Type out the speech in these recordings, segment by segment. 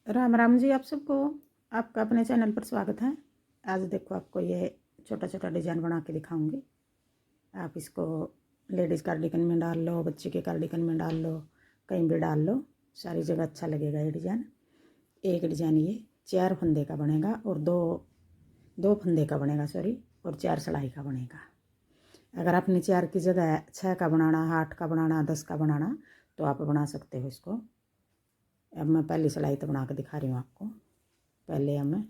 राम राम जी। आप सबको आपका अपने चैनल पर स्वागत है। आज देखो आपको ये छोटा छोटा डिजाइन बना के दिखाऊंगी। आप इसको लेडीज़ कार्डिगन में डाल लो, बच्चे के कार्डिगन में डाल लो, कहीं भी डाल लो, सारी जगह अच्छा लगेगा ये डिजाइन। एक डिजाइन ये 4 फंदे का बनेगा और दो फंदे का बनेगा, सॉरी, और 4 सिलाई का बनेगा। अगर आपने 4 की जगह 6 का बनाना, 8 का बनाना, 10 का बनाना तो आप बना सकते हो इसको। अब मैं पहली सिलाई तो बना के दिखा रही हूँ आपको। पहले हमें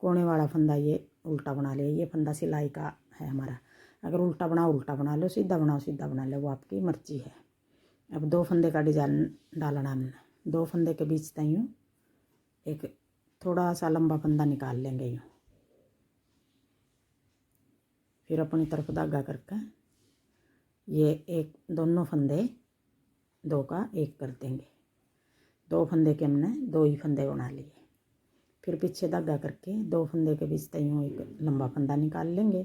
कोने वाला फंदा ये उल्टा बना लिया। ये फंदा सिलाई का है हमारा। अगर उल्टा बना लो, सीधा बना लो, वो आपकी मर्जी है। अब 2 फंदे का डिजाइन डालना हमने। 2 फंदे के बीच तक यूँ एक थोड़ा सा लंबा फंदा निकाल लेंगे यूँ। फिर अपनी तरफ धागा करके ये एक दोनों फंदे 2 का 1 कर देंगे। 2 फंदे के हमने 2 ही फंदे बना लिए। फिर पीछे धागा करके 2 फंदे के बीच तयों एक लंबा फंदा निकाल लेंगे।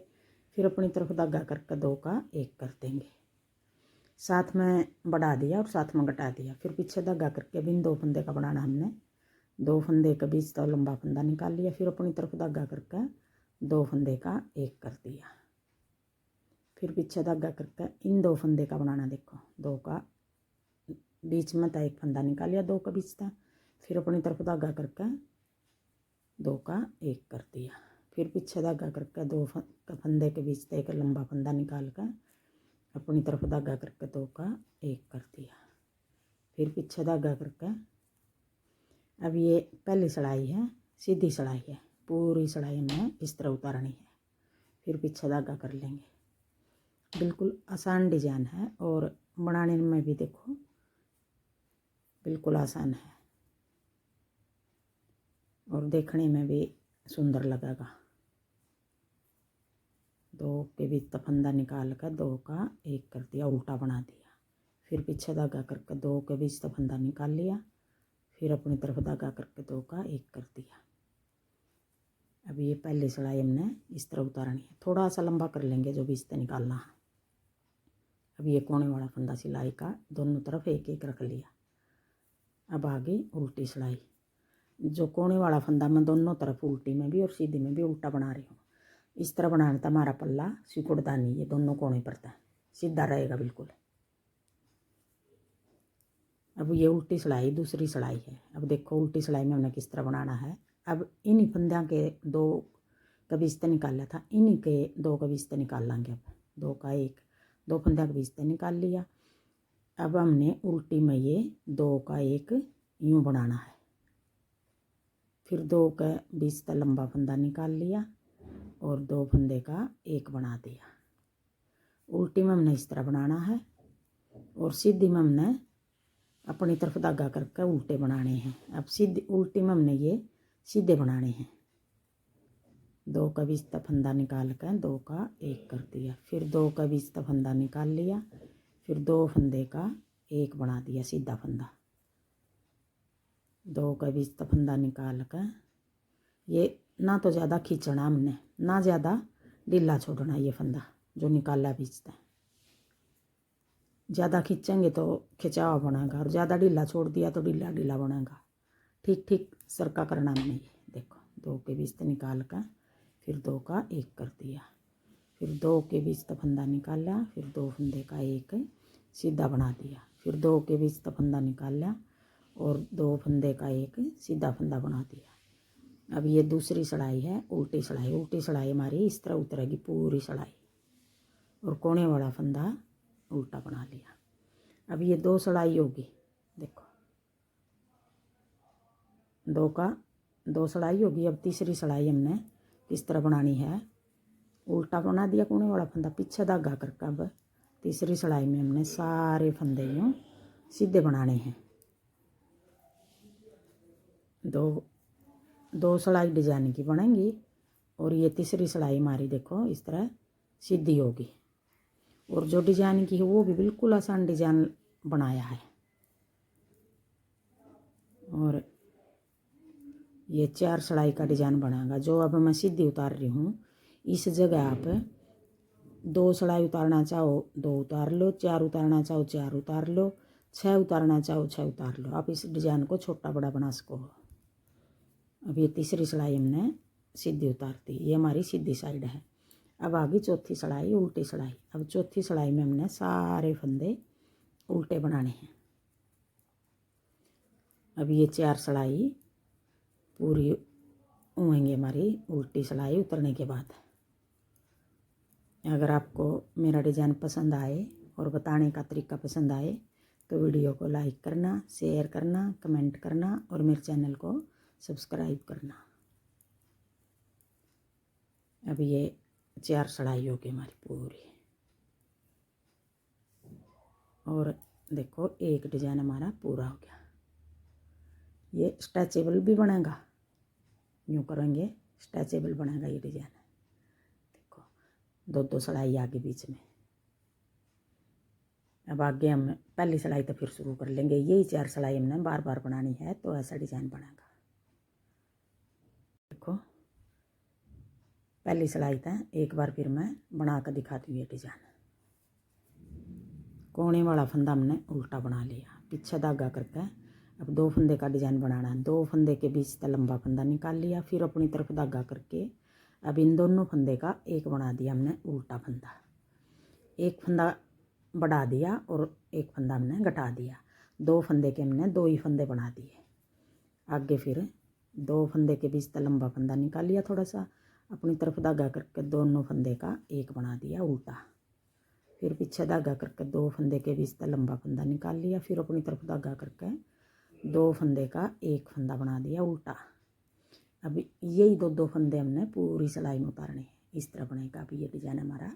फिर अपनी तरफ धागा करके 2 का 1 कर देंगे। साथ में बढ़ा दिया और साथ में घटा दिया। फिर पीछे धागा करके बिन 2 फंदे का बनाना हमने। 2 फंदे के बीच तो लंबा फंदा निकाल लिया। फिर अपनी तरफ धागा करके 2 फंदे का 1 कर दिया। फिर पीछे धागा करके इन 2 फंदे का बनाना। देखो 2 का बीच में था 1 फंदा निकाल लिया 2 का बीच था। फिर अपनी तरफ धागा करके 2 का 1 कर दिया। फिर पीछे धागा करके 2 फंदे के बीच एक लंबा फंदा निकाल कर अपनी तरफ धागा करके 2 का 1 कर दिया। फिर पीछे धागा करके अब ये पहली सिलाई है, सीधी सिलाई है, पूरी सिलाई हमें इस तरह उतारनी है। फिर पीछे धागा कर लेंगे। बिल्कुल आसान डिजाइन है और बनाने में भी देखो बिल्कुल आसान है और देखने में भी सुंदर लगेगा। 2 के बीच फंदा निकाल कर 2 का 1 कर दिया, उल्टा बना दिया। फिर पीछे धागा करके 2 के बीच फंदा निकाल लिया। फिर अपनी तरफ धागा करके 2 का 1 कर दिया। अब ये पहली सिलाई हमने इस तरह उतारनी है। थोड़ा सा लंबा कर लेंगे जो बीच से निकालना है। अब ये कोने वाला फंदा सिलाई का दोनों तरफ 1 1 रख लिया। अब आगे उल्टी सिलाई। जो कोने वाला फंदा मैं दोनों तरफ उल्टी में भी और सीधी में भी उल्टा बना रही हूँ। इस तरह बनाना था हमारा पल्ला सिकुड़ता नहीं, ये दोनों कोने पर था, सीधा रहेगा बिल्कुल। अब ये उल्टी सिलाई दूसरी सिलाई है। अब देखो उल्टी सिलाई में हमने किस तरह बनाना है। अब इन्हीं फंदों के 2 का बीच निकाला था, इन्हीं के 2 का बीच निकाल लेंगे। अब 2 का 1 2 फंदों का बीच निकाल लिया। अब हमने उल्टी में ये 2 का 1 यूँ बनाना है। फिर 2 का बीच लंबा फंदा निकाल लिया और 2 फंदे का 1 बना दिया। उल्टी में हमने इस तरह बनाना है और सीधी में हमने अपनी तरफ धागा करके उल्टे बनाने हैं। अब सीधी उल्टी में हमने ये सीधे बनाने हैं। 2 का बीच फंदा निकाल कर 2 का 1 कर दिया। फिर 2 का बीच फंदा निकाल लिया। फिर 2 फंदे का 1 बना दिया, सीधा फंदा। 2 का बीच फंदा निकाल कर ये ना तो ज़्यादा खींचना हमने, ना ज़्यादा ढीला छोड़ना। ये फंदा जो निकाला बीच से, ज़्यादा खींचेंगे तो खिंचाव बनेगा और ज़्यादा ढीला छोड़ दिया तो ढीला ढीला बनेगा। ठीक ठीक सरका करना हमने। ये देखो 2 के बीच निकाल कर फिर 2 का 1 कर दिया। फिर 2 के बीच फंदा निकाला। फिर 2 फंदे का 1 सीधा बना दिया। फिर 2 के बीच फंदा निकाला और 2 फंदे का 1 सीधा फंदा बना दिया। अब ये दूसरी सिलाई है उल्टी सिलाई। उल्टी सिलाई हमारी इस तरह उतरेगी पूरी सिलाई और कोने वाला फंदा उल्टा बना लिया। अब ये 2 सिलाई होगी। देखो 2 सिलाई होगी। अब तीसरी सिलाई हमने किस तरह बनानी है। उल्टा बना दिया कोने वाला फंदा, पीछे धागा करके अब तीसरी सिलाई में हमने सारे फंदे यूँ सीधे बनाने हैं। 2 सिलाई डिजाइन की बनेंगी और ये तीसरी सिलाई हमारी देखो इस तरह सीधी होगी। और जो डिजाइन की है वो भी बिल्कुल आसान डिजाइन बनाया है। और ये 4 सिलाई का डिजाइन बनेगा। जो अब मैं सीधी उतार रही हूँ इस जगह आप 2 सिलाई उतारना चाहो 2 उतार लो, 4 उतारना चाहो 4 उतार लो, 6 उतारना चाहो 6 उतार लो। आप इस डिजाइन को छोटा बड़ा बना सको। अब ये तीसरी सिलाई हमने सीधी उतारती, ये हमारी सीधी साइड है। अब आगे चौथी सिलाई उल्टी सिलाई। अब चौथी सिलाई में हमने सारे फंदे उल्टे बनाने हैं। अब ये 4 सिलाई पूरी होंगी हमारी उल्टी सिलाई उतरने के बाद। अगर आपको मेरा डिज़ाइन पसंद आए और बताने का तरीका पसंद आए तो वीडियो को लाइक करना, शेयर करना, कमेंट करना और मेरे चैनल को सब्सक्राइब करना। अब ये 4 सिलाई होगी हमारी पूरी। और देखो एक डिज़ाइन हमारा पूरा हो गया। ये स्ट्रेचेबल भी बनेगा, यूँ करेंगे स्ट्रेचेबल बनेगा ये डिज़ाइन। देखो 2-2 सिलाई आगे बीच में। अब आगे हम पहली सिलाई तो फिर शुरू कर लेंगे। यही 4 सिलाई हमने बार बार बनानी है तो ऐसा डिज़ाइन बनेगा। देखो पहली सिलाई था, एक बार फिर मैं बना कर दिखाती हूँ ये डिज़ाइन। कोने वाला फंदा हमने उल्टा बना लिया, पीछे धागा करके अब 2 फंदे का डिज़ाइन बनाना है। 2 फंदे के बीच से लंबा फंदा निकाल लिया, फिर अपनी तरफ धागा करके अब इन दोनों फंदे का एक बना दिया हमने उल्टा फंदा। एक फंदा बढ़ा दिया और एक फंदा हमने घटा दिया। 2 फंदे के हमने 2 ही फंदे बना दिए। आगे फिर 2 फंदे के बीच से लंबा फंदा निकाल लिया, थोड़ा सा अपनी तरफ धागा करके दोनों फंदे का एक बना दिया उल्टा। फिर पीछे धागा करके 2 फंदे के बीच से लंबा फंदा निकाल लिया, फिर अपनी तरफ धागा करके 2 फंदे का एक फंदा बना दिया उल्टा। अब यही 2-2 फंदे हमने पूरी सिलाई में उतारने हैं। इस तरह बनेगा अभी ये डिज़ाइन हमारा